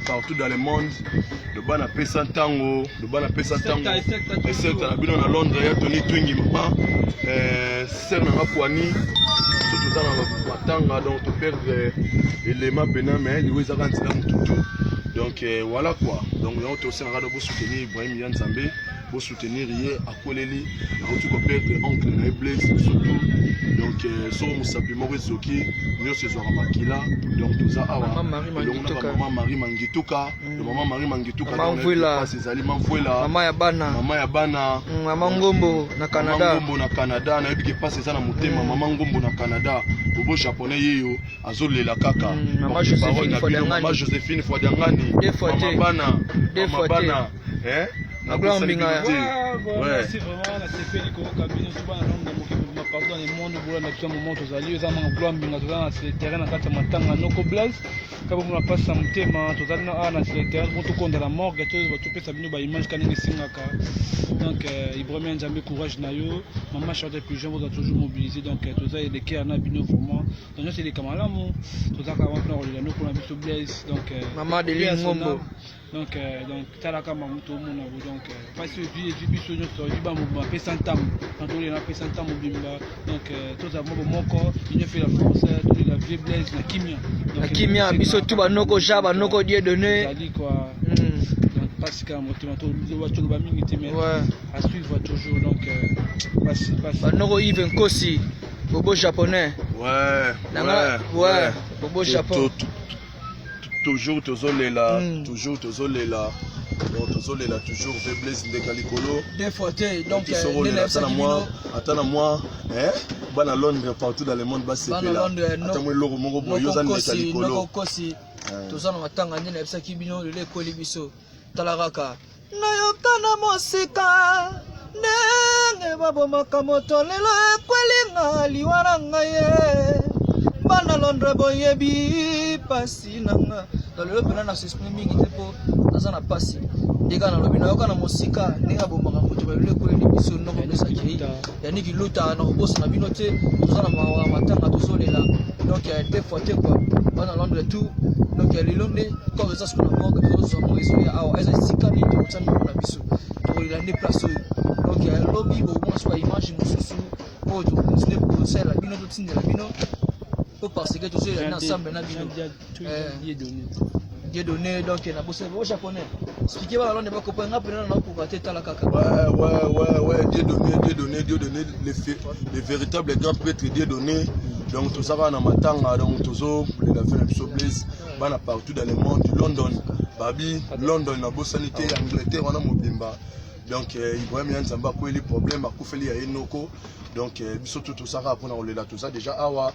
Partout dans le monde, le ban a pesa tango, le ban a pesa tango. Et c'est à la Londres, il y a Tony Twingy, maman. C'est dans la poignée. Surtout dans la tanga, donc tu perds les mains pénales, mais il y a un tout. Donc voilà quoi. Donc on a aussi un radio pour soutenir Ibrahim Yann Zambé, pour soutenir Rie à Koleli, à tout perdre oncle Blaise surtout. Donc sur Moussapi Morizoki, nous c'est sur Makila. Donc tout ça Maman Marie Mangituka, Maman Marie Mangituka, Maman Vuela, Maman Yabana, Maman Yabana, Maman Ngombo na Canada, Ngombo na Canada, na ebi passe ça na motema, Maman Ngombo na Canada, bobo japonais yeyo, azole la kaka, Maman Joséphine Fodiangani, Maman Bana, hein? La grande binga. Ouais, c'est vraiment la CPI qui a bien souvent pardon les monde pour la moment tous allés ils ont gloire binga dans le terrain na kata matanga noko blaze kama mna passa mtema tozalina ana sur le terrain pour tout contre la morgue tout pesa bino ba image kanenge singaka donc Ibrahim Nzambe courage na yo maman chanter plus jeune vous êtes toujours mobilisé donc tout ça les cœurs na bino vraiment donc c'est les camalamu tout ça quand on a nous pour la biso blaze donc maman de Ngombo donc talaka mamuto mona donc parce que du biso nyonso du ba mo pesa ntam donc on a pesa ntam mobimba donc tout ça mon corps il fait la force toute la vie blaze na kimia donc na kimia biso tout ba noko jaba noko die donné dit quoi donc parce que motivato le ba mingi teme à suivre toujours donc passe ba noko Yves Nkosi bobo japonais bobo japonais toujours tozolela toujours tozolela donc tozolela toujours Blaise Ndekalikolo des photos donc attends moi hein bana Londres partout dans le monde bas attends moi loko moko boyo za Ndekalikolo noko kosi tozana matanga ndene bisa kibino le koli biso talaraka nayokana mosika nenge babomaka moto lelo ekwelinga liwana ngaye bana Londres boyebi pasi nanga dalelo pena na s'exprime mingi tepo azana pasi ndeka na lobi na yokana mosika ndenge bomaka moto balelo ekwelinga biso noko mesaki yani kiluta na kobosa na bino te tozana matanga tozolela donc des fois te quoi bana Londres tout donc lilonde comme ça ce qu'on a morgue tozamo ezoya awa eza sikani tozana na biso tolela ne place donc lobby bo mo soit image mususu o to continue pour cela bino to tindela bino parce que tous les ensemble na bino Dieu donné donc na bosse au japonais expliquez moi alors ne pas comprendre après na ko bater tala kaka ouais Dieu donné les véritables grands prêtres Dieu donné donc tout ça va na matanga donc toujours la fin de Blaise bana partout dans le monde London babi London na bosanité Angleterre on a mobimba donc Ibrahim Yann Zamba ko les problèmes a ko feli ya enoko donc biso tout ça pour na olela tout ça déjà awa